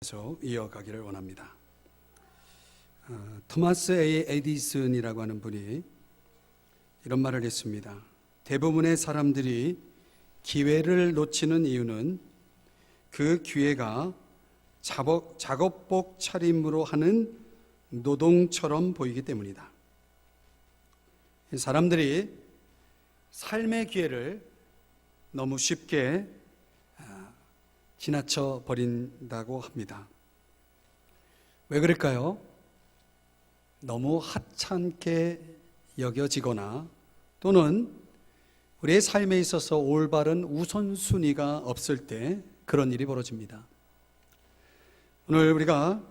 계속 이어가기를 원합니다. 토마스 A. 에디슨이라고 하는 분이 이런 말을 했습니다. 대부분의 사람들이 기회를 놓치는 이유는 그 기회가 작업복 차림으로 하는 노동처럼 보이기 때문이다. 사람들이 삶의 기회를 너무 쉽게 지나쳐 버린다고 합니다. 왜 그럴까요? 너무 하찮게 여겨지거나 또는 우리의 삶에 있어서 올바른 우선순위가 없을 때 그런 일이 벌어집니다. 오늘 우리가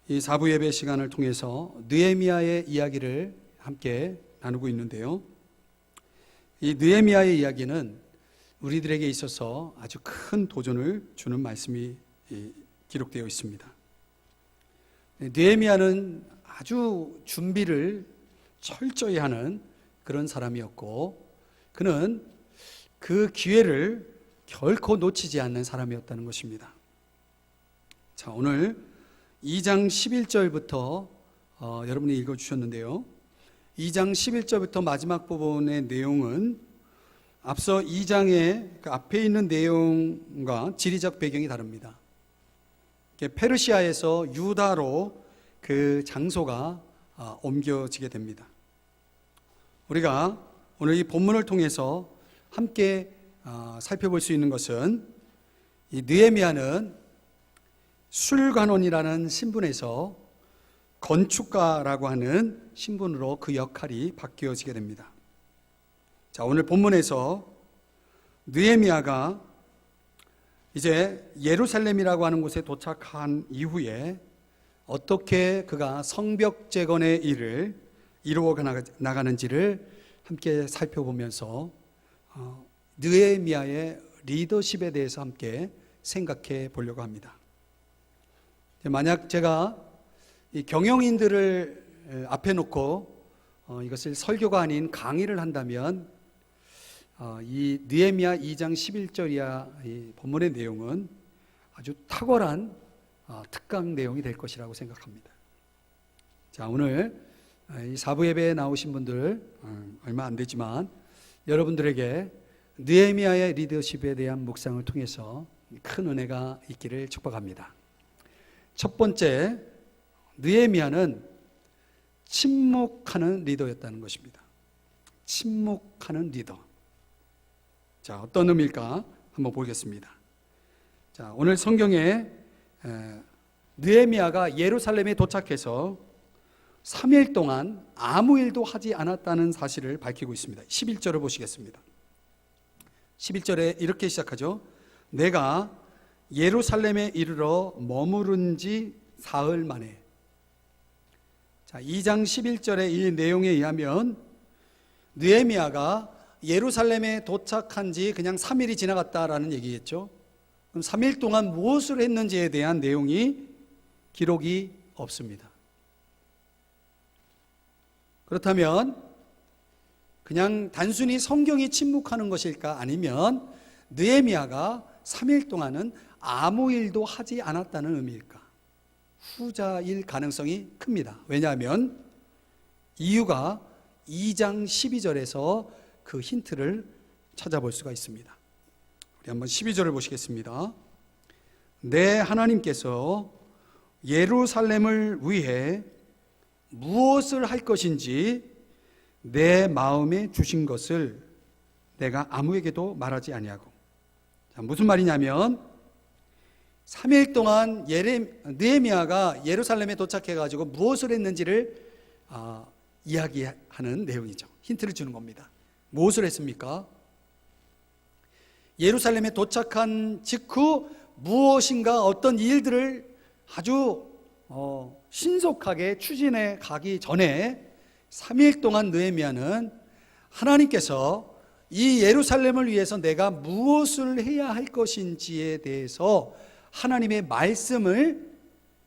이 4부 예배 시간을 통해서 느헤미야의 이야기를 함께 나누고 있는데요. 이 느헤미야의 이야기는 우리들에게 있어서 아주 큰 도전을 주는 말씀이 기록되어 있습니다. 느헤미야는 아주 준비를 철저히 하는 그런 사람이었고, 그는 그 기회를 결코 놓치지 않는 사람이었다는 것입니다. 자, 오늘 2장 11절부터 여러분이 읽어주셨는데요. 2장 11절부터 마지막 부분의 내용은 앞서 2장의 그 앞에 있는 내용과 지리적 배경이 다릅니다. 페르시아에서 유다로 그 장소가 옮겨지게 됩니다. 우리가 오늘 이 본문을 통해서 함께 살펴볼 수 있는 것은 이 느헤미야는 술관원이라는 신분에서 건축가라고 하는 신분으로 그 역할이 바뀌어지게 됩니다. 자, 오늘 본문에서 느헤미야가 이제 예루살렘이라고 하는 곳에 도착한 이후에 어떻게 그가 성벽 재건의 일을 이루어 나가는지를 함께 살펴보면서 느헤미야의 리더십에 대해서 함께 생각해 보려고 합니다. 만약 제가 이 경영인들을 앞에 놓고 이것을 설교가 아닌 강의를 한다면 이 느헤미야 2장 11절 이하 이 본문의 내용은 아주 탁월한 특강 내용이 될 것이라고 생각합니다. 자, 오늘 이 4부 예배에 나오신 분들 얼마 안 되지만 여러분들에게 느헤미야의 리더십에 대한 묵상을 통해서 큰 은혜가 있기를 축복합니다. 첫 번째, 느헤미야는 침묵하는 리더였다는 것입니다. 침묵하는 리더. 자, 어떤 의미일까 한번 보겠습니다. 자, 오늘 성경에 느헤미야가 예루살렘에 도착해서 3일 동안 아무 일도 하지 않았다는 사실을 밝히고 있습니다. 11절을 보시겠습니다. 11절에 이렇게 시작하죠. 내가 예루살렘에 이르러 머무른 지 사흘 만에. 자, 2장 11절의 이 내용에 의하면 느헤미야가 예루살렘에 도착한 지 그냥 3일이 지나갔다라는 얘기겠죠. 그럼 3일 동안 무엇을 했는지에 대한 내용이 기록이 없습니다. 그렇다면 그냥 단순히 성경이 침묵하는 것일까? 아니면 느헤미야가 3일 동안은 아무 일도 하지 않았다는 의미일까? 후자일 가능성이 큽니다. 왜냐하면 이유가 2장 12절에서 그 힌트를 찾아볼 수가 있습니다. 우리 한번 12절을 보시겠습니다. 내 하나님께서 예루살렘을 위해 무엇을 할 것인지 내 마음에 주신 것을 내가 아무에게도 말하지 아니하고. 자, 무슨 말이냐면 3일 동안 느헤미야가 예루살렘에 도착해가지고 무엇을 했는지를 이야기하는 내용이죠. 힌트를 주는 겁니다. 무엇을 했습니까? 예루살렘에 도착한 직후 무엇인가 어떤 일들을 아주 신속하게 추진해 가기 전에 3일 동안 느헤미야는 하나님께서 이 예루살렘을 위해서 내가 무엇을 해야 할 것인지에 대해서 하나님의 말씀을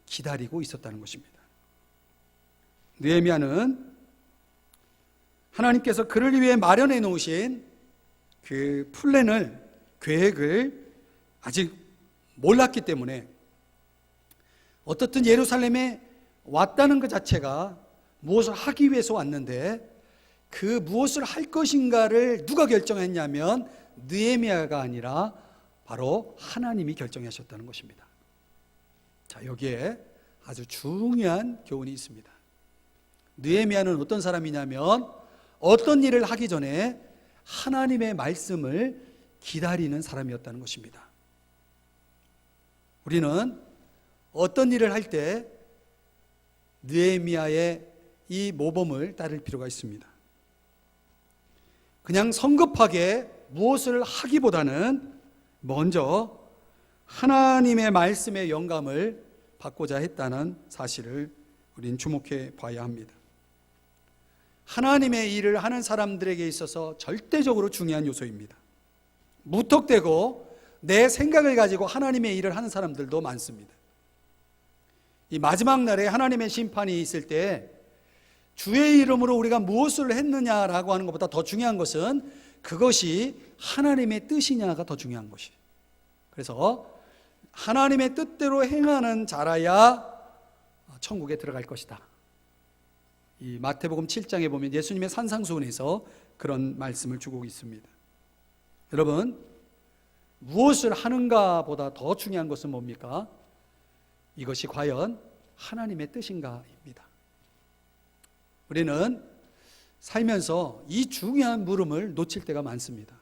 기다리고 있었다는 것입니다. 느헤미야는 하나님께서 그를 위해 마련해 놓으신 그 플랜을, 계획을 아직 몰랐기 때문에 어떻든 예루살렘에 왔다는 것 자체가 무엇을 하기 위해서 왔는데 그 무엇을 할 것인가를 누가 결정했냐면 느헤미야가 아니라 바로 하나님이 결정하셨다는 것입니다. 자, 여기에 아주 중요한 교훈이 있습니다. 느헤미야는 어떤 사람이냐면 어떤 일을 하기 전에 하나님의 말씀을 기다리는 사람이었다는 것입니다. 우리는 어떤 일을 할 때 느헤미야의 이 모범을 따를 필요가 있습니다. 그냥 성급하게 무엇을 하기보다는 먼저 하나님의 말씀의 영감을 받고자 했다는 사실을 우린 주목해 봐야 합니다. 하나님의 일을 하는 사람들에게 있어서 절대적으로 중요한 요소입니다. 무턱대고 내 생각을 가지고 하나님의 일을 하는 사람들도 많습니다. 이 마지막 날에 하나님의 심판이 있을 때 주의 이름으로 우리가 무엇을 했느냐라고 하는 것보다 더 중요한 것은 그것이 하나님의 뜻이냐가 더 중요한 것이에요. 그래서 하나님의 뜻대로 행하는 자라야 천국에 들어갈 것이다. 이 마태복음 7장에 보면 예수님의 산상수훈에서 그런 말씀을 주고 있습니다. 여러분, 무엇을 하는가 보다 더 중요한 것은 뭡니까? 이것이 과연 하나님의 뜻인가입니다. 우리는 살면서 이 중요한 물음을 놓칠 때가 많습니다.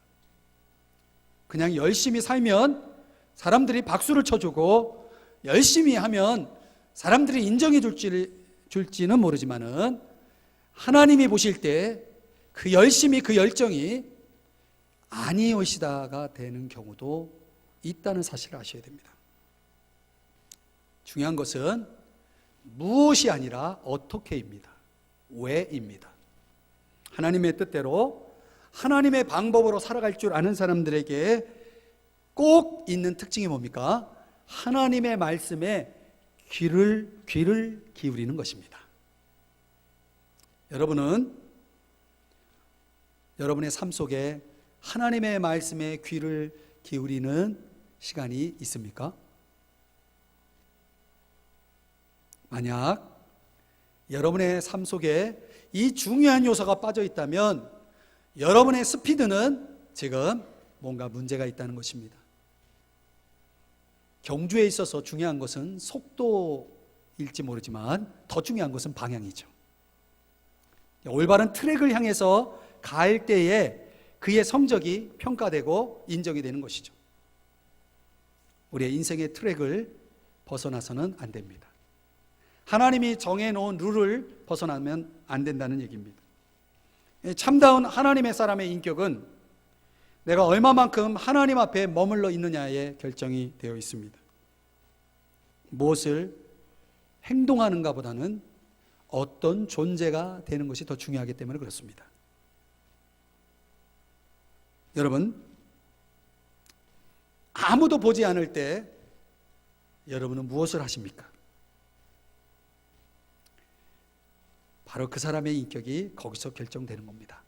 그냥 열심히 살면 사람들이 박수를 쳐주고 열심히 하면 사람들이 인정해 줄지는 모르지만은 하나님이 보실 때 그 열심히 그 열정이 아니오시다가 되는 경우도 있다는 사실을 아셔야 됩니다. 중요한 것은 무엇이 아니라 어떻게입니다. 왜입니다. 하나님의 뜻대로 하나님의 방법으로 살아갈 줄 아는 사람들에게 꼭 있는 특징이 뭡니까? 하나님의 말씀에 귀를 기울이는 것입니다. 여러분은 여러분의 삶 속에 하나님의 말씀에 귀를 기울이는 시간이 있습니까? 만약 여러분의 삶 속에 이 중요한 요소가 빠져 있다면 여러분의 스피드는 지금 뭔가 문제가 있다는 것입니다. 경주에 있어서 중요한 것은 속도일지 모르지만 더 중요한 것은 방향이죠. 올바른 트랙을 향해서 갈 때에 그의 성적이 평가되고 인정이 되는 것이죠. 우리의 인생의 트랙을 벗어나서는 안 됩니다. 하나님이 정해놓은 룰을 벗어나면 안 된다는 얘기입니다. 참다운 하나님의 사람의 인격은 내가 얼마만큼 하나님 앞에 머물러 있느냐에 결정이 되어 있습니다. 무엇을 행동하는가 보다는 어떤 존재가 되는 것이 더 중요하기 때문에 그렇습니다. 여러분, 아무도 보지 않을 때 여러분은 무엇을 하십니까? 바로 그 사람의 인격이 거기서 결정되는 겁니다.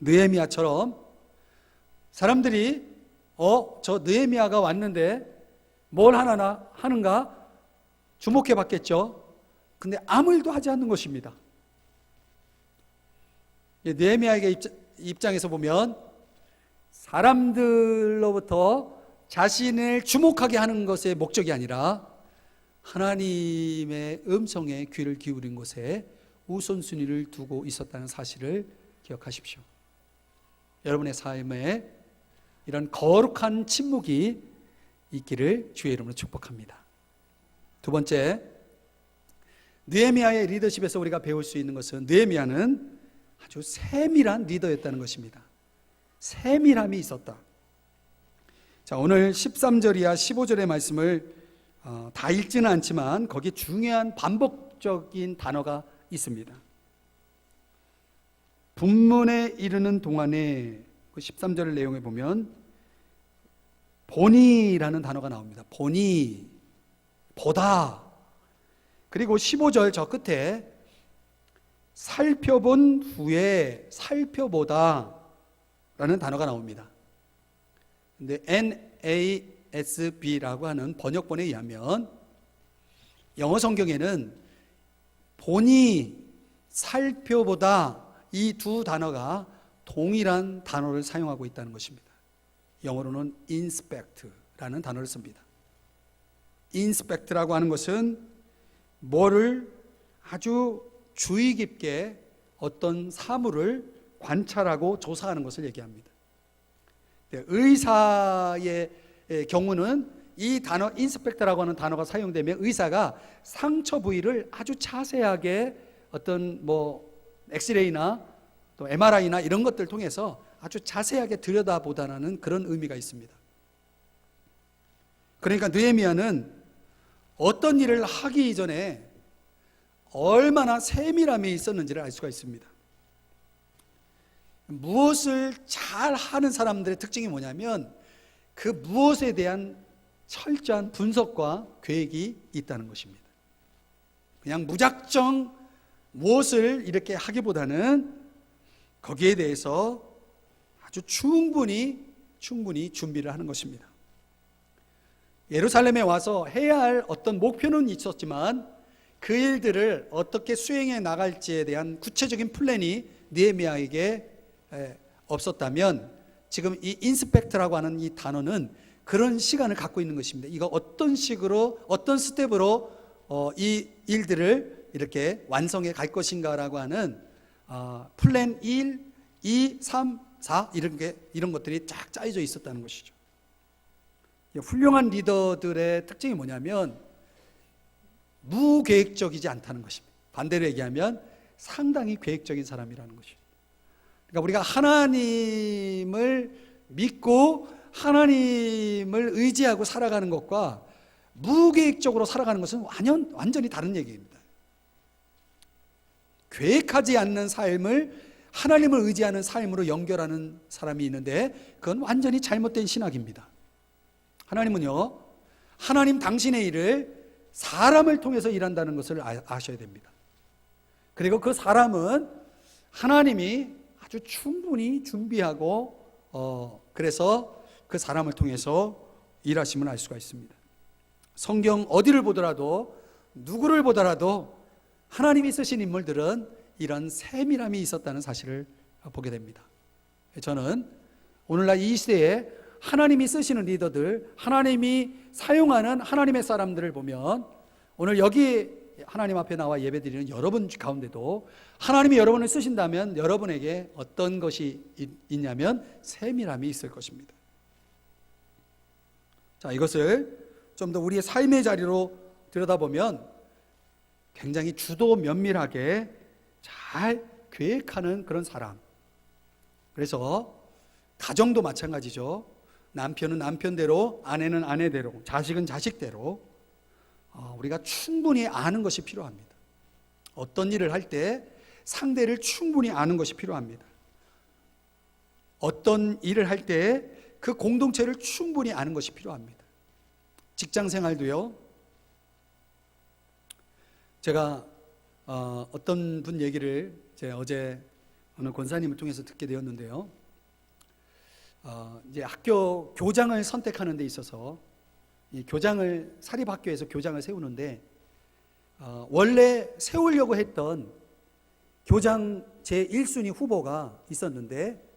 느헤미야처럼 사람들이 저 느헤미야가 왔는데 뭘 하는가 주목해 봤겠죠. 근데 아무 일도 하지 않는 것입니다. 느헤미야의 입장에서 보면 사람들로부터 자신을 주목하게 하는 것의 목적이 아니라 하나님의 음성에 귀를 기울인 곳에 우선순위를 두고 있었다는 사실을 기억하십시오. 여러분의 삶에 이런 거룩한 침묵이 있기를 주의 이름으로 축복합니다. 두 번째, 느헤미야의 리더십에서 우리가 배울 수 있는 것은 느헤미야는 아주 세밀한 리더였다는 것입니다. 세밀함이 있었다. 자, 오늘 13절 이하 15절의 말씀을 다 읽지는 않지만 거기 중요한 반복적인 단어가 있습니다. 분문에 이르는 동안에 그 13절 내용에 보면 보니라는 단어가 나옵니다. 보니, 보다. 그리고 15절 저 끝에 살펴본 후에 살펴보다 라는 단어가 나옵니다. 근데 NASB라고 하는 번역본에 의하면 영어 성경에는 보니, 살펴보다 이 두 단어가 동일한 단어를 사용하고 있다는 것입니다. 영어로는 inspect라는 단어를 씁니다. inspect라고 하는 것은 뭐를 아주 주의 깊게 어떤 사물을 관찰하고 조사하는 것을 얘기합니다. 의사의 경우는 이 단어 인스펙터라고 하는 단어가 사용되면 의사가 상처 부위를 아주 자세하게 어떤 엑스레이나 또 MRI나 이런 것들을 통해서 아주 자세하게 들여다보다는 그런 의미가 있습니다. 그러니까 느헤미야는 어떤 일을 하기 이전에 얼마나 세밀함이 있었는지를 알 수가 있습니다. 무엇을 잘 하는 사람들의 특징이 뭐냐면 그 무엇에 대한 철저한 분석과 계획이 있다는 것입니다. 그냥 무작정 무엇을 이렇게 하기보다는 거기에 대해서 아주 충분히 준비를 하는 것입니다. 예루살렘에 와서 해야 할 어떤 목표는 있었지만 그 일들을 어떻게 수행해 나갈지에 대한 구체적인 플랜이 느헤미야에게 없었다면 지금 이 인스펙터라고 하는 이 단어는 그런 시간을 갖고 있는 것입니다. 이거 어떤 식으로 어떤 스텝으로 이 일들을 이렇게 완성해 갈 것인가라고 하는 플랜 1, 2, 3, 4 이런 것들이 쫙 짜여져 있었다는 것이죠. 훌륭한 리더들의 특징이 뭐냐면 무계획적이지 않다는 것입니다. 반대로 얘기하면 상당히 계획적인 사람이라는 것이죠. 그러니까 우리가 하나님을 믿고 하나님을 의지하고 살아가는 것과 무계획적으로 살아가는 것은 완전히 다른 얘기입니다. 계획하지 않는 삶을 하나님을 의지하는 삶으로 연결하는 사람이 있는데 그건 완전히 잘못된 신학입니다. 하나님은요, 하나님 당신의 일을 사람을 통해서 일한다는 것을 아셔야 됩니다. 그리고 그 사람은 하나님이 아주 충분히 준비하고 그래서 그 사람을 통해서 일하심을 알 수가 있습니다. 성경 어디를 보더라도 누구를 보더라도 하나님이 쓰신 인물들은 이런 세밀함이 있었다는 사실을 보게 됩니다. 저는 오늘날 이 시대에 하나님이 쓰시는 리더들, 하나님이 사용하는 하나님의 사람들을 보면 오늘 여기 하나님 앞에 나와 예배드리는 여러분 가운데도 하나님이 여러분을 쓰신다면 여러분에게 어떤 것이 있냐면 세밀함이 있을 것입니다. 자, 이것을 좀 더 우리의 삶의 자리로 들여다보면 굉장히 주도 면밀하게 잘 계획하는 그런 사람. 그래서 가정도 마찬가지죠. 남편은 남편대로, 아내는 아내대로, 자식은 자식대로 우리가 충분히 아는 것이 필요합니다. 어떤 일을 할 때 상대를 충분히 아는 것이 필요합니다. 어떤 일을 할 때 그 공동체를 충분히 아는 것이 필요합니다. 직장 생활도요. 제가 어떤 분 얘기를 어제 어느 권사님을 통해서 듣게 되었는데요. 이제 학교 교장을 선택하는 데 있어서 이 교장을 사립학교에서 교장을 세우는데 원래 세우려고 했던 교장 제1순위 후보가 있었는데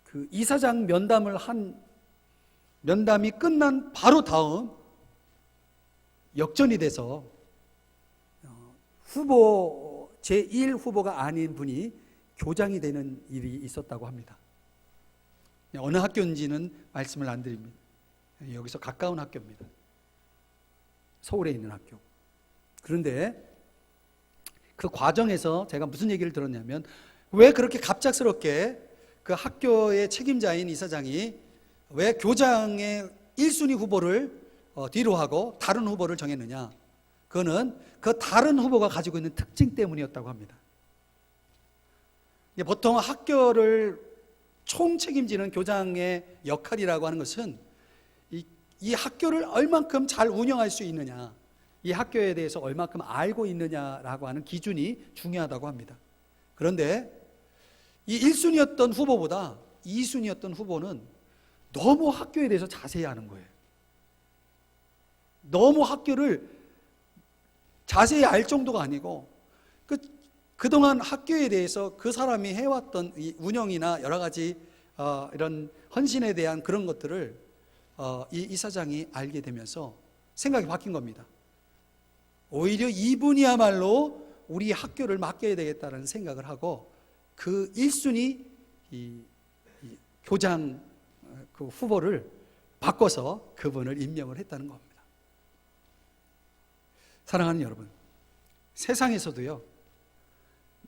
그 이사장 면담이 끝난 바로 다음 역전이 돼서 후보 제1 후보가 아닌 분이 교장이 되는 일이 있었다고 합니다. 어느 학교인지는 말씀을 안 드립니다. 여기서 가까운 학교입니다. 서울에 있는 학교. 그런데 그 과정에서 제가 무슨 얘기를 들었냐면 왜 그렇게 갑작스럽게 그 학교의 책임자인 이사장이 왜 교장의 1순위 후보를 뒤로 하고 다른 후보를 정했느냐. 그거는 그 다른 후보가 가지고 있는 특징 때문이었다고 합니다. 보통 학교를 총책임지는 교장의 역할이라고 하는 것은 이 학교를 얼만큼 잘 운영할 수 있느냐, 이 학교에 대해서 얼만큼 알고 있느냐라고 하는 기준이 중요하다고 합니다. 그런데 이 1순위였던 후보보다 2순위였던 후보는 너무 학교에 대해서 자세히 아는 거예요. 너무 학교를 자세히 알 정도가 아니고 그동안 학교에 대해서 그 사람이 해왔던 이 운영이나 여러 가지 이런 헌신에 대한 그런 것들을 이 이사장이 알게 되면서 생각이 바뀐 겁니다. 오히려 이분이야말로 우리 학교를 맡겨야 되겠다는 생각을 하고 그 1순위 이 교장 그 후보를 바꿔서 그분을 임명을 했다는 겁니다. 사랑하는 여러분, 세상에서도요,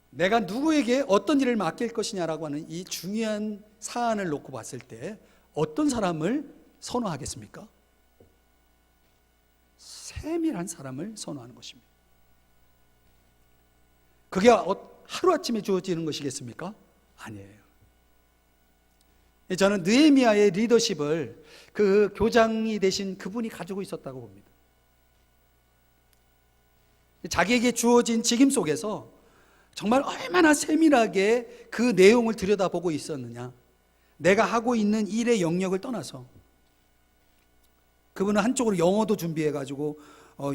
내가 누구에게 어떤 일을 맡길 것이냐라고 하는 이 중요한 사안을 놓고 봤을 때 어떤 사람을 선호하겠습니까? 세밀한 사람을 선호하는 것입니다. 그게 하루아침에 주어지는 것이겠습니까? 아니에요. 저는 느헤미야의 리더십을 그 교장이 되신 그분이 가지고 있었다고 봅니다. 자기에게 주어진 직임 속에서 정말 얼마나 세밀하게 그 내용을 들여다보고 있었느냐, 내가 하고 있는 일의 영역을 떠나서 그분은 한쪽으로 영어도 준비해가지고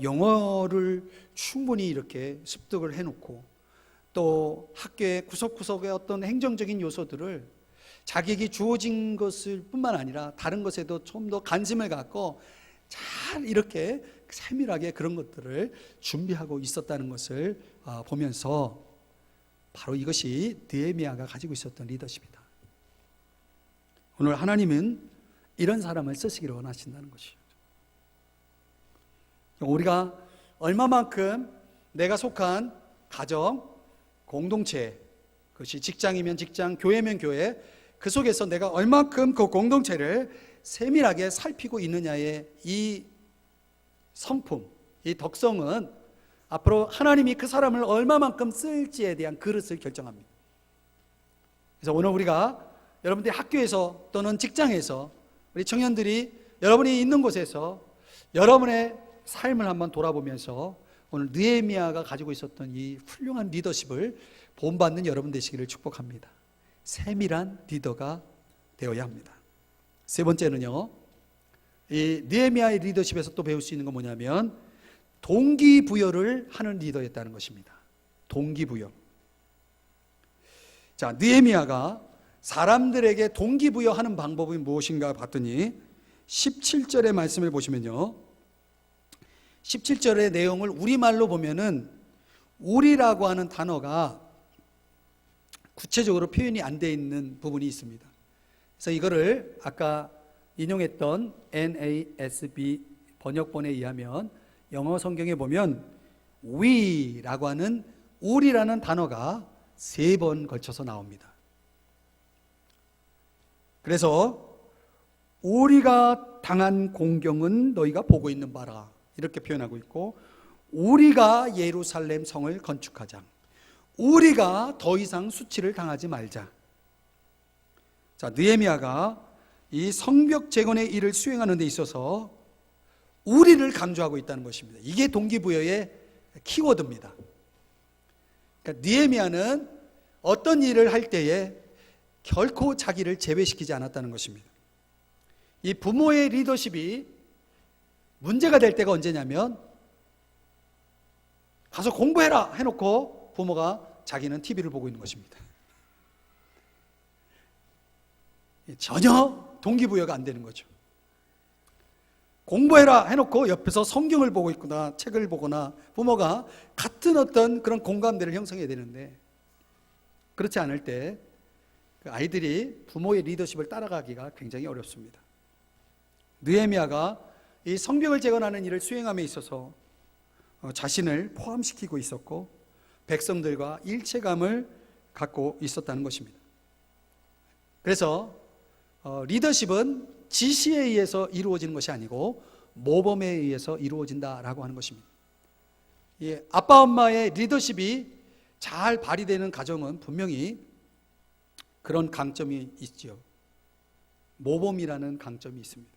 영어를 충분히 이렇게 습득을 해놓고 또 학교의 구석구석의 어떤 행정적인 요소들을 자기에게 주어진 것을 뿐만 아니라 다른 것에도 좀 더 관심을 갖고 잘 이렇게 세밀하게 그런 것들을 준비하고 있었다는 것을 보면서 바로 이것이 느헤미야가 가지고 있었던 리더십이다. 오늘 하나님은 이런 사람을 쓰시기를 원하신다는 것이죠. 우리가 얼마만큼 내가 속한 가정, 공동체, 그것이 직장이면 직장, 교회면 교회, 그 속에서 내가 얼마만큼 그 공동체를 세밀하게 살피고 있느냐의 이 성품, 이 덕성은 앞으로 하나님이 그 사람을 얼마만큼 쓸지에 대한 그릇을 결정합니다. 그래서 오늘 우리가 여러분들이 학교에서 또는 직장에서 우리 청년들이 여러분이 있는 곳에서 여러분의 삶을 한번 돌아보면서 오늘 느헤미야가 가지고 있었던 이 훌륭한 리더십을 본받는 여러분 되시기를 축복합니다. 세밀한 리더가 되어야 합니다. 세 번째는요, 이 느헤미야의 리더십에서 또 배울 수 있는 건 뭐냐면 동기부여를 하는 리더였다는 것입니다. 동기부여. 자, 느헤미야가 사람들에게 동기부여하는 방법이 무엇인가 봤더니 17절의 말씀을 보시면요, 17절의 내용을 우리말로 보면은 우리라고 하는 단어가 구체적으로 표현이 안 돼 있는 부분이 있습니다. 그래서 이거를 아까 인용했던 NASB 번역본에 의하면 영어 성경에 보면 we라고 하는 우리라는 단어가 3번 걸쳐서 나옵니다. 그래서 우리가 당한 공경은 너희가 보고 있는 바라 이렇게 표현하고 있고, 우리가 예루살렘 성을 건축하자, 우리가 더 이상 수치를 당하지 말자. 자, 느헤미야가 이 성벽 재건의 일을 수행하는 데 있어서 우리를 강조하고 있다는 것입니다. 이게 동기부여의 키워드입니다. 그러니까 느헤미야는 어떤 일을 할 때에 결코 자기를 제외시키지 않았다는 것입니다. 이 부모의 리더십이 문제가 될 때가 언제냐면 가서 공부해라 해놓고 부모가 자기는 TV를 보고 있는 것입니다. 전혀 동기부여가 안 되는 거죠. 공부해라 해놓고 옆에서 성경을 보고 있거나 책을 보거나 부모가 같은 어떤 그런 공감대를 형성해야 되는데 그렇지 않을 때 그 아이들이 부모의 리더십을 따라가기가 굉장히 어렵습니다. 느헤미야가 이 성벽을 재건하는 일을 수행함에 있어서 자신을 포함시키고 있었고 백성들과 일체감을 갖고 있었다는 것입니다. 그래서 리더십은 지시에 의해서 이루어지는 것이 아니고 모범에 의해서 이루어진다라고 하는 것입니다. 아빠 엄마의 리더십이 잘 발휘되는 가정은 분명히 그런 강점이 있죠. 모범이라는 강점이 있습니다.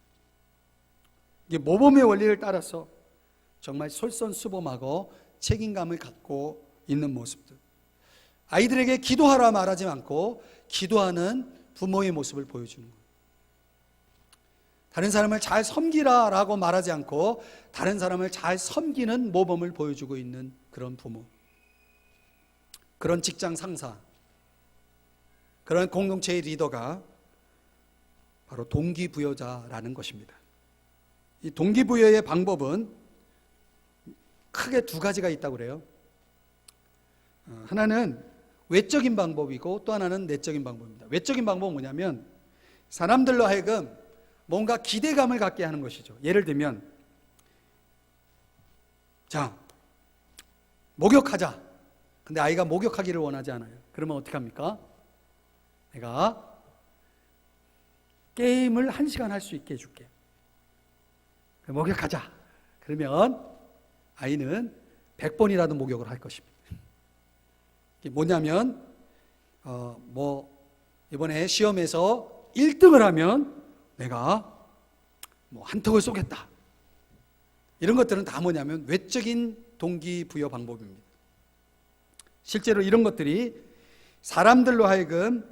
이게 모범의 원리를 따라서 정말 솔선수범하고 책임감을 갖고 있는 모습들, 아이들에게 기도하라 말하지 않고 기도하는 부모의 모습을 보여주는 것. 다른 사람을 잘 섬기라라고 말하지 않고 다른 사람을 잘 섬기는 모범을 보여주고 있는 그런 부모, 그런 직장 상사, 그런 공동체의 리더가 바로 동기부여자라는 것입니다. 이 동기부여의 방법은 크게 두 가지가 있다고 그래요. 하나는 외적인 방법이고 또 하나는 내적인 방법입니다. 외적인 방법은 뭐냐면 사람들로 하여금 뭔가 기대감을 갖게 하는 것이죠. 예를 들면 자, 목욕하자. 근데 아이가 목욕하기를 원하지 않아요. 그러면 어떻게 합니까? 내가 게임을 1시간 할 수 있게 해줄게. 목욕하자. 그러면 아이는 100번이라도 목욕을 할 것입니다. 이게 뭐냐면 이번에 시험에서 1등을 하면 내가 한턱을 쏘겠다. 이런 것들은 다 뭐냐면 외적인 동기부여 방법입니다. 실제로 이런 것들이 사람들로 하여금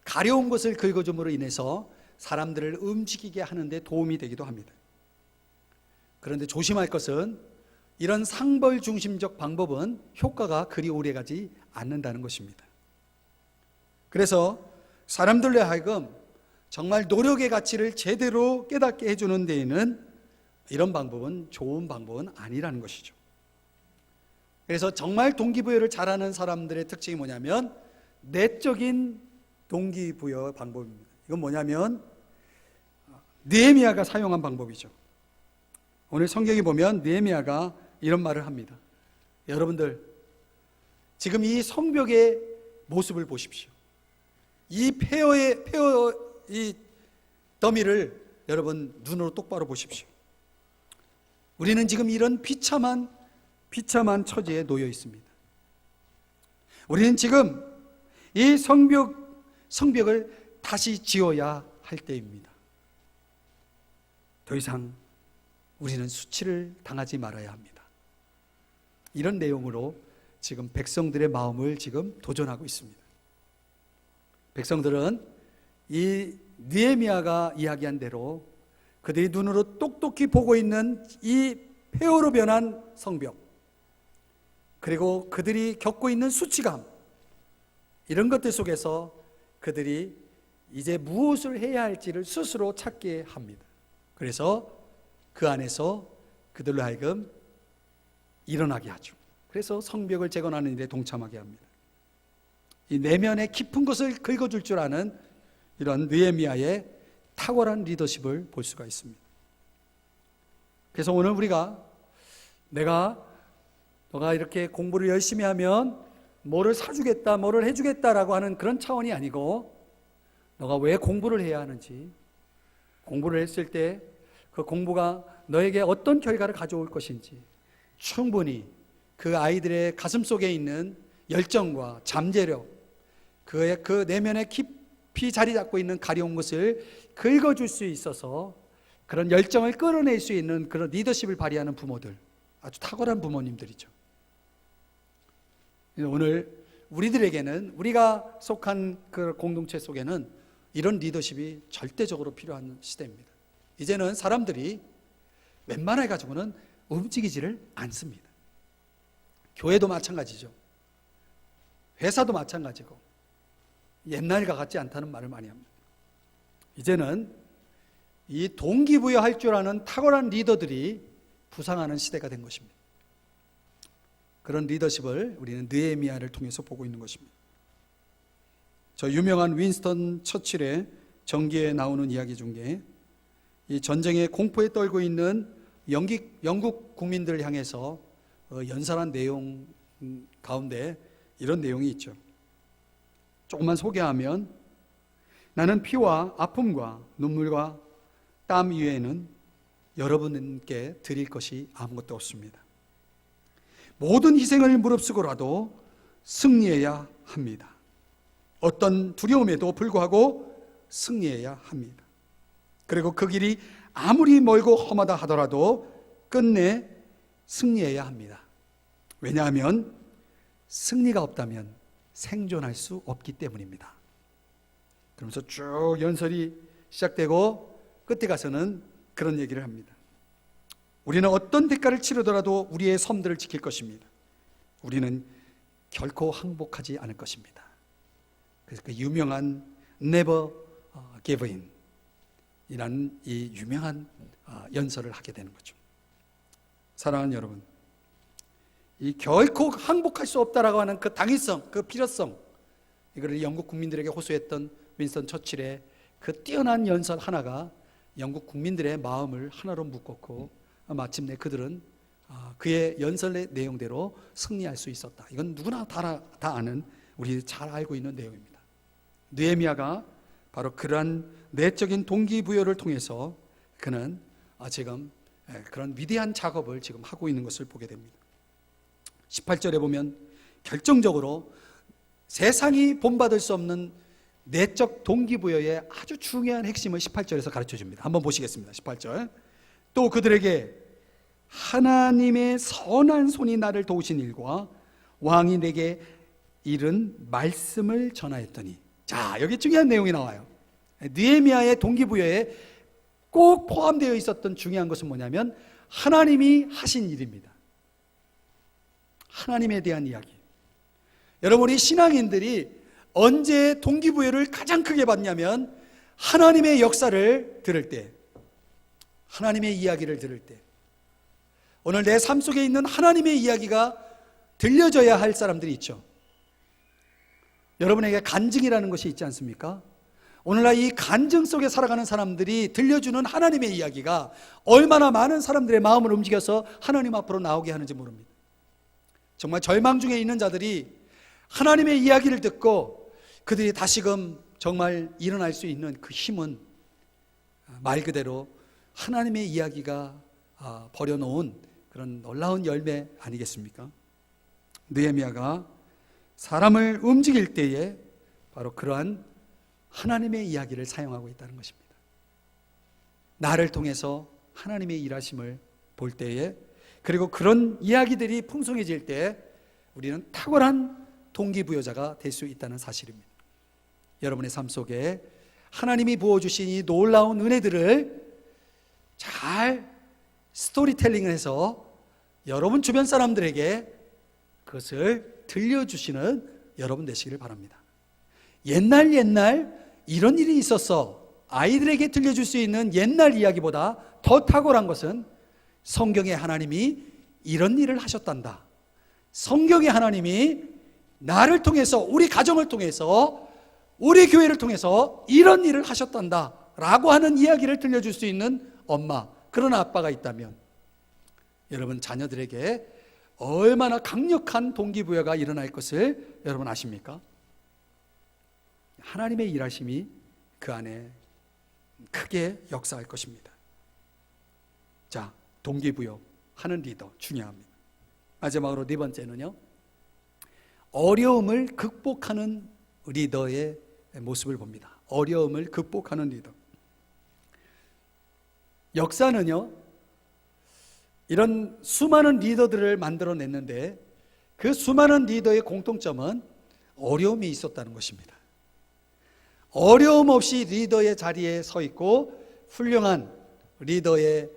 가려운 것을 긁어줌으로 인해서 사람들을 움직이게 하는데 도움이 되기도 합니다. 그런데 조심할 것은 이런 상벌 중심적 방법은 효과가 그리 오래가지 않는다는 것입니다. 그래서 사람들로 하여금 정말 노력의 가치를 제대로 깨닫게 해주는 데에는 이런 방법은 좋은 방법은 아니라는 것이죠. 그래서 정말 동기부여를 잘하는 사람들의 특징이 뭐냐면 내적인 동기부여 방법입니다. 이건 뭐냐면 느헤미야가 사용한 방법이죠. 오늘 성경에 보면 느헤미야가 이런 말을 합니다. 여러분들 지금 이 성벽의 모습을 보십시오. 이 폐허 이 더미를 여러분 눈으로 똑바로 보십시오. 우리는 지금 이런 비참한 처지에 놓여 있습니다. 우리는 지금 이 성벽을 다시 지어야 할 때입니다. 더 이상 우리는 수치를 당하지 말아야 합니다. 이런 내용으로 지금 백성들의 마음을 지금 도전하고 있습니다. 백성들은 이 느헤미야가 이야기한 대로 그들이 눈으로 똑똑히 보고 있는 이 폐허로 변한 성벽, 그리고 그들이 겪고 있는 수치감, 이런 것들 속에서 그들이 이제 무엇을 해야 할지를 스스로 찾게 합니다. 그래서 그 안에서 그들로 하여금 일어나게 하죠. 그래서 성벽을 재건하는 일에 동참하게 합니다. 이 내면의 깊은 것을 긁어줄 줄 아는 이런 느헤미야의 탁월한 리더십을 볼 수가 있습니다. 그래서 오늘 우리가 너가 이렇게 공부를 열심히 하면 뭐를 사주겠다, 뭐를 해주겠다라고 하는 그런 차원이 아니고 너가 왜 공부를 해야 하는지, 공부를 했을 때 그 공부가 너에게 어떤 결과를 가져올 것인지 충분히 그 아이들의 가슴 속에 있는 열정과 잠재력, 그 내면에 깊이 자리 잡고 있는 가려운 것을 긁어줄 수 있어서 그런 열정을 끌어낼 수 있는 그런 리더십을 발휘하는 부모들, 아주 탁월한 부모님들이죠. 오늘 우리들에게는, 우리가 속한 그 공동체 속에는 이런 리더십이 절대적으로 필요한 시대입니다. 이제는 사람들이 웬만해 가지고는 움직이지를 않습니다. 교회도 마찬가지죠. 회사도 마찬가지고 옛날과 같지 않다는 말을 많이 합니다. 이제는 이 동기부여할 줄 아는 탁월한 리더들이 부상하는 시대가 된 것입니다. 그런 리더십을 우리는 느헤미야를 통해서 보고 있는 것입니다. 저 유명한 윈스턴 처칠의 전기에 나오는 이야기 중에 이 전쟁의 공포에 떨고 있는 영국 국민들을 향해서 연설한 내용 가운데 이런 내용이 있죠. 조금만 소개하면, 나는 피와 아픔과 눈물과 땀 이외에는 여러분께 드릴 것이 아무것도 없습니다. 모든 희생을 무릅쓰고라도 승리해야 합니다. 어떤 두려움에도 불구하고 승리해야 합니다. 그리고 그 길이 아무리 멀고 험하다 하더라도 끝내 승리해야 합니다. 왜냐하면 승리가 없다면 생존할 수 없기 때문입니다. 그러면서 쭉 연설이 시작되고 끝에 가서는 그런 얘기를 합니다. 우리는 어떤 대가를 치르더라도 우리의 섬들을 지킬 것입니다. 우리는 결코 항복하지 않을 것입니다. 그래서 그 유명한 Never Give In 이라는 이 유명한 연설을 하게 되는 거죠. 사랑하는 여러분, 이 결코 항복할 수 없다라고 하는 그 당위성, 그 필요성, 이거를 영국 국민들에게 호소했던 윈스턴 처칠의 그 뛰어난 연설 하나가 영국 국민들의 마음을 하나로 묶었고 마침내 그들은 그의 연설의 내용대로 승리할 수 있었다. 이건 누구나 다 아는, 우리 잘 알고 있는 내용입니다. 느헤미야가 바로 그러한 내적인 동기부여를 통해서 그는 지금 그런 위대한 작업을 지금 하고 있는 것을 보게 됩니다. 18절에 보면 결정적으로 세상이 본받을 수 없는 내적 동기부여의 아주 중요한 핵심을 18절에서 가르쳐 줍니다. 한번 보시겠습니다. 18절. 또 그들에게 하나님의 선한 손이 나를 도우신 일과 왕이 내게 이른 말씀을 전하였더니, 자, 여기 중요한 내용이 나와요. 느헤미야의 동기부여에 꼭 포함되어 있었던 중요한 것은 뭐냐면 하나님이 하신 일입니다. 하나님에 대한 이야기. 여러분, 우리 신앙인들이 언제 동기부여를 가장 크게 받냐면 하나님의 역사를 들을 때, 하나님의 이야기를 들을 때, 오늘 내 삶 속에 있는 하나님의 이야기가 들려져야 할 사람들이 있죠. 여러분에게 간증이라는 것이 있지 않습니까? 오늘날 이 간증 속에 살아가는 사람들이 들려주는 하나님의 이야기가 얼마나 많은 사람들의 마음을 움직여서 하나님 앞으로 나오게 하는지 모릅니다. 정말 절망 중에 있는 자들이 하나님의 이야기를 듣고 그들이 다시금 정말 일어날 수 있는 그 힘은 말 그대로 하나님의 이야기가 버려놓은 그런 놀라운 열매 아니겠습니까? 느헤미야가 사람을 움직일 때에 바로 그러한 하나님의 이야기를 사용하고 있다는 것입니다. 나를 통해서 하나님의 일하심을 볼 때에, 그리고 그런 이야기들이 풍성해질 때 우리는 탁월한 동기부여자가 될 수 있다는 사실입니다. 여러분의 삶 속에 하나님이 부어주신 이 놀라운 은혜들을 잘 스토리텔링을 해서 여러분 주변 사람들에게 그것을 들려주시는 여러분 되시기를 바랍니다. 옛날 이런 일이 있었어, 아이들에게 들려줄 수 있는 옛날 이야기보다 더 탁월한 것은 성경에 하나님이 이런 일을 하셨단다, 성경에 하나님이 나를 통해서, 우리 가정을 통해서, 우리 교회를 통해서 이런 일을 하셨단다 라고 하는 이야기를 들려줄 수 있는 엄마, 그런 아빠가 있다면 여러분 자녀들에게 얼마나 강력한 동기부여가 일어날 것을 여러분 아십니까? 하나님의 일하심이 그 안에 크게 역사할 것입니다. 자, 동기부여 하는 리더 중요합니다. 마지막으로 네 번째는요, 어려움을 극복하는 리더의 모습을 봅니다. 어려움을 극복하는 리더. 역사는요, 이런 수많은 리더들을 만들어냈는데 그 수많은 리더의 공통점은 어려움이 있었다는 것입니다. 어려움 없이 리더의 자리에 서 있고 훌륭한 리더의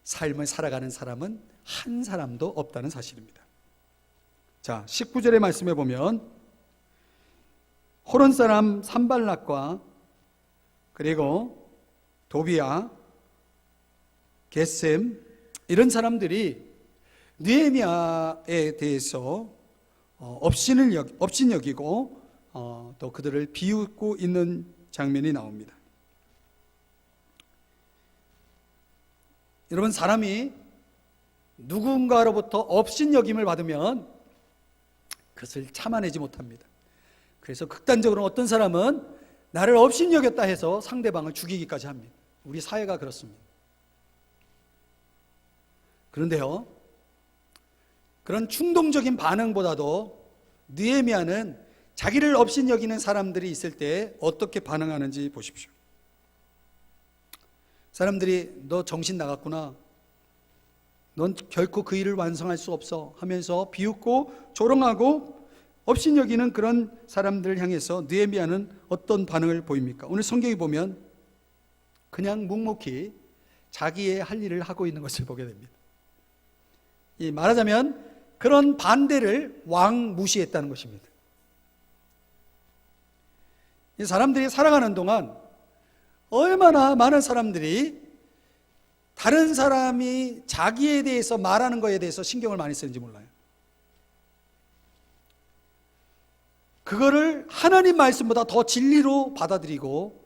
삶을 살아가는 사람은 한 사람도 없다는 사실입니다. 자, 19절의 말씀에 보면 호론 사람 산발락과 그리고 도비야, 게셈, 이런 사람들이 느헤미야에 대해서 업신 여기고 또 그들을 비웃고 있는 장면이 나옵니다. 여러분, 사람이 누군가로부터 업신여김을 받으면 그것을 참아내지 못합니다. 그래서 극단적으로 어떤 사람은 나를 업신여겼다 해서 상대방을 죽이기까지 합니다. 우리 사회가 그렇습니다. 그런데요, 그런 충동적인 반응보다도 느헤미야는 자기를 업신여기는 사람들이 있을 때 어떻게 반응하는지 보십시오. 사람들이 너 정신 나갔구나, 넌 결코 그 일을 완성할 수 없어 하면서 비웃고 조롱하고 업신여기는 그런 사람들을 향해서 느헤미야는 어떤 반응을 보입니까? 오늘 성경에 보면 그냥 묵묵히 자기의 할 일을 하고 있는 것을 보게 됩니다. 이 말하자면 그런 반대를 왕무시했다는 것입니다. 이 사람들이 살아가는 동안 얼마나 많은 사람들이 다른 사람이 자기에 대해서 말하는 것에 대해서 신경을 많이 쓰는지 몰라요. 그거를 하나님 말씀보다 더 진리로 받아들이고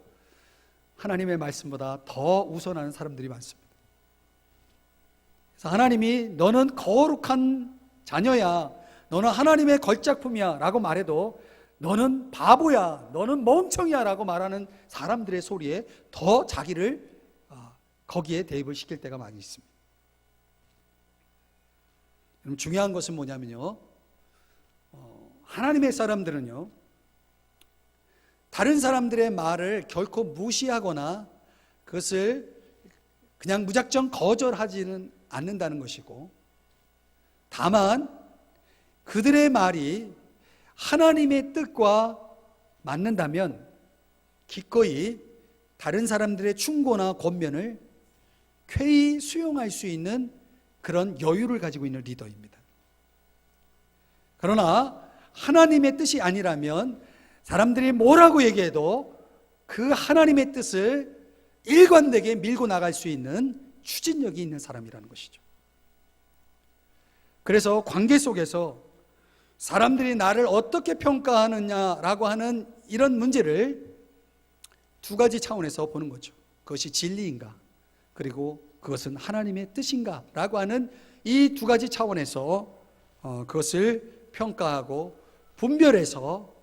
하나님의 말씀보다 더 우선하는 사람들이 많습니다. 그래서 하나님이 너는 거룩한 자녀야, 너는 하나님의 걸작품이야 라고 말해도 너는 바보야, 너는 멍청이야 라고 말하는 사람들의 소리에 더 자기를 거기에 대입을 시킬 때가 많이 있습니다. 그럼 중요한 것은 뭐냐면요, 하나님의 사람들은요, 다른 사람들의 말을 결코 무시하거나 그것을 그냥 무작정 거절하지는 않는다는 것이고, 다만 그들의 말이 하나님의 뜻과 맞는다면 기꺼이 다른 사람들의 충고나 권면을 쾌히 수용할 수 있는 그런 여유를 가지고 있는 리더입니다. 그러나 하나님의 뜻이 아니라면 사람들이 뭐라고 얘기해도 그 하나님의 뜻을 일관되게 밀고 나갈 수 있는 추진력이 있는 사람이라는 것이죠. 그래서 관계 속에서 사람들이 나를 어떻게 평가하느냐라고 하는 이런 문제를 두 가지 차원에서 보는 거죠. 그것이 진리인가, 그리고 그것은 하나님의 뜻인가 라고 하는 이 두 가지 차원에서 그것을 평가하고 분별해서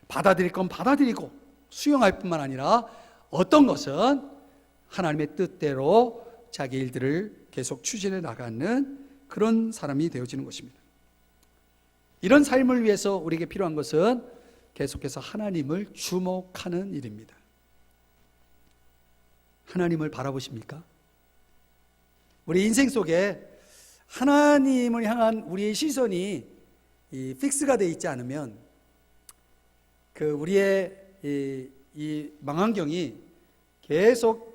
받아들일 건 받아들이고 수용할 뿐만 아니라 어떤 것은 하나님의 뜻대로 자기 일들을 계속 추진해 나가는 그런 사람이 되어지는 것입니다. 이런 삶을 위해서 우리에게 필요한 것은 계속해서 하나님을 주목하는 일입니다. 하나님을 바라보십니까? 우리 인생 속에 하나님을 향한 우리의 시선이 픽스가 되어 있지 않으면 우리의 이 망원경이 계속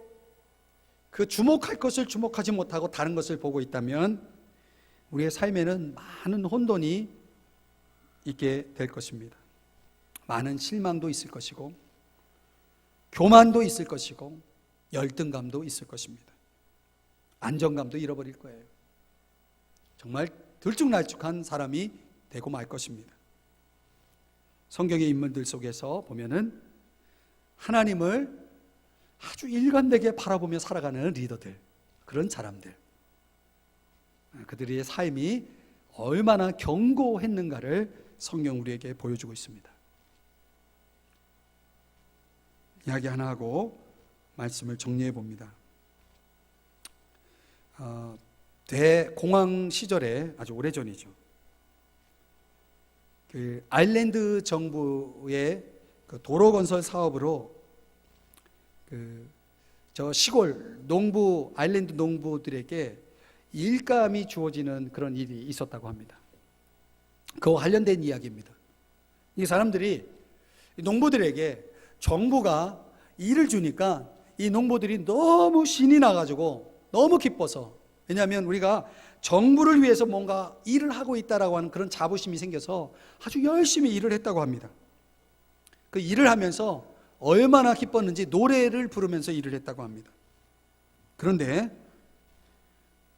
그 주목할 것을 주목하지 못하고 다른 것을 보고 있다면 우리의 삶에는 많은 혼돈이 있게 될 것입니다. 많은 실망도 있을 것이고 교만도 있을 것이고 열등감도 있을 것입니다. 안정감도 잃어버릴 거예요. 정말 들쭉날쭉한 사람이 되고 말 것입니다. 성경의 인물들 속에서 보면은 하나님을 아주 일관되게 바라보며 살아가는 리더들, 그런 사람들, 그들의 삶이 얼마나 견고했는가를 성경 우리에게 보여주고 있습니다. 이야기 하나 하고 말씀을 정리해 봅니다. 대공황 시절에 아주 오래전이죠. 그 아일랜드 정부의 그 도로 건설 사업으로 저 시골 농부, 아일랜드 농부들에게 일감이 주어지는 그런 일이 있었다고 합니다. 그와 관련된 이야기입니다. 이 사람들이 농부들에게 정부가 일을 주니까 이 농부들이 너무 신이 나가지고 너무 기뻐서, 왜냐하면 우리가 정부를 위해서 뭔가 일을 하고 있다라고 하는 그런 자부심이 생겨서 아주 열심히 일을 했다고 합니다. 그 일을 하면서 얼마나 기뻤는지 노래를 부르면서 일을 했다고 합니다. 그런데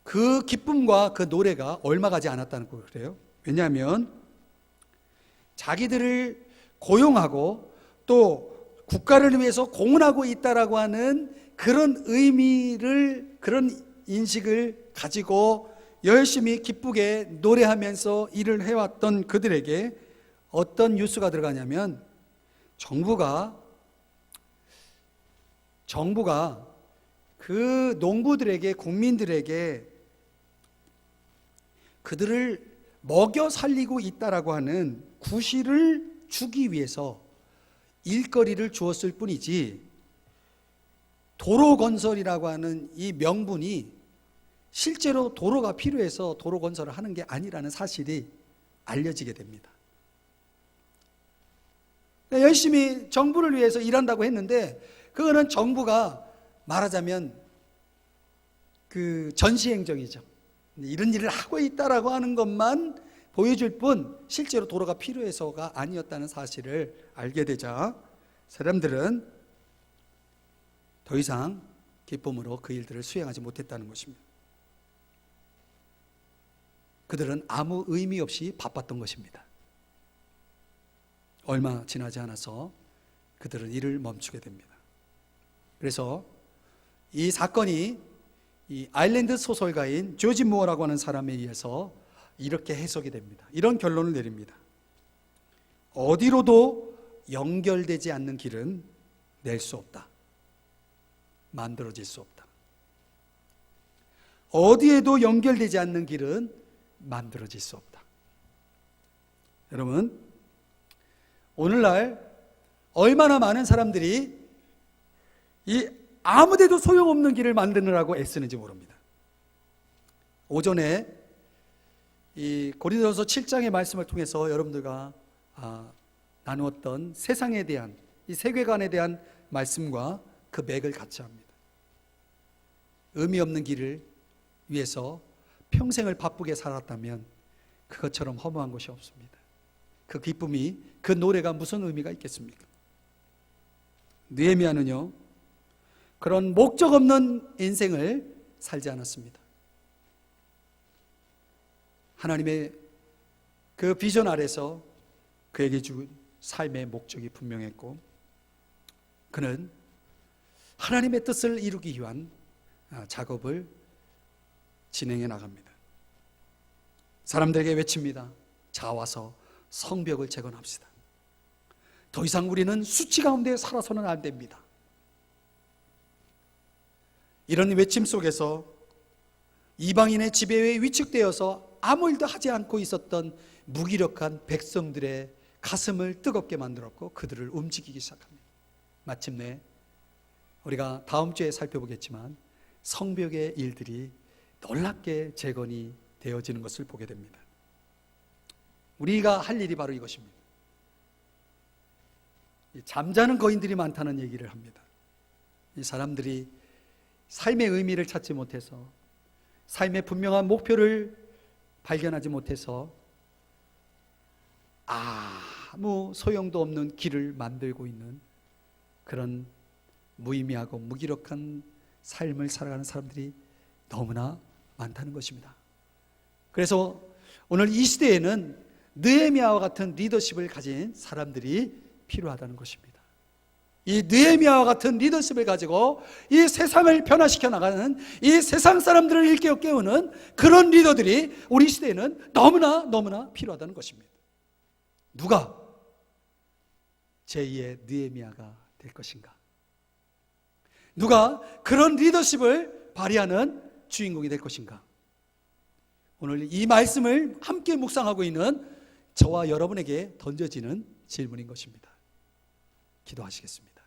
그 기쁨과 그 노래가 얼마 가지 않았다는 거 그래요. 왜냐하면 자기들을 고용하고 또 국가를 위해서 공헌하고 있다라고 하는 그런 의미를, 그런 인식을 가지고 열심히 기쁘게 노래하면서 일을 해왔던 그들에게 어떤 뉴스가 들어가냐면 정부가 그 농부들에게, 국민들에게 그들을 먹여 살리고 있다라고 하는 구실을 주기 위해서 일거리를 주었을 뿐이지 도로 건설이라고 하는 이 명분이 실제로 도로가 필요해서 도로 건설을 하는 게 아니라는 사실이 알려지게 됩니다. 열심히 정부를 위해서 일한다고 했는데 그거는 정부가 말하자면 그 전시행정이죠. 이런 일을 하고 있다라고 하는 것만 보여줄 뿐 실제로 도로가 필요해서가 아니었다는 사실을 알게 되자 사람들은 더 이상 기쁨으로 그 일들을 수행하지 못했다는 것입니다. 그들은 아무 의미 없이 바빴던 것입니다. 얼마 지나지 않아서 그들은 일을 멈추게 됩니다. 그래서 이 사건이 이 아일랜드 소설가인 조지 무어라고 하는 사람에 의해서 이렇게 해석이 됩니다. 이런 결론을 내립니다. 어디로도 연결되지 않는 길은 낼 수 없다. 만들어질 수 없다. 어디에도 연결되지 않는 길은 만들어질 수 없다. 여러분, 오늘날 얼마나 많은 사람들이 이 아무데도 소용없는 길을 만드느라고 애쓰는지 모릅니다. 오전에 이 고린도전서 7장의 말씀을 통해서 여러분들과 나누었던 세상에 대한 이 세계관에 대한 말씀과 그 맥을 같이 합니다. 의미 없는 길을 위해서 평생을 바쁘게 살았다면 그것처럼 허무한 것이 없습니다. 그 기쁨이, 그 노래가 무슨 의미가 있겠습니까? 느헤미야는요, 그런 목적 없는 인생을 살지 않았습니다. 하나님의 그 비전 아래서 그에게 준 삶의 목적이 분명했고, 그는 하나님의 뜻을 이루기 위한 작업을 진행해 나갑니다. 사람들에게 외칩니다. 자, 와서 성벽을 재건합시다. 더 이상 우리는 수치 가운데 살아서는 안 됩니다. 이런 외침 속에서 이방인의 지배에 위축되어서 아무 일도 하지 않고 있었던 무기력한 백성들의 가슴을 뜨겁게 만들었고 그들을 움직이기 시작합니다. 마침내 우리가 다음 주에 살펴보겠지만 성벽의 일들이 놀랍게 재건이 되어지는 것을 보게 됩니다. 우리가 할 일이 바로 이것입니다. 잠자는 거인들이 많다는 얘기를 합니다. 이 사람들이 삶의 의미를 찾지 못해서, 삶의 분명한 목표를 발견하지 못해서 아무 소용도 없는 길을 만들고 있는 그런 무의미하고 무기력한 삶을 살아가는 사람들이 너무나 많다는 것입니다. 그래서 오늘 이 시대에는 느헤미야와 같은 리더십을 가진 사람들이 필요하다는 것입니다. 이 느헤미야와 같은 리더십을 가지고 이 세상을 변화시켜 나가는, 이 세상 사람들을 일깨워 깨우는 그런 리더들이 우리 시대에는 너무나 필요하다는 것입니다. 누가 제2의 느헤미야가 될 것인가? 누가 그런 리더십을 발휘하는 주인공이 될 것인가? 오늘 이 말씀을 함께 묵상하고 있는 저와 여러분에게 던져지는 질문인 것입니다. 기도하시겠습니다.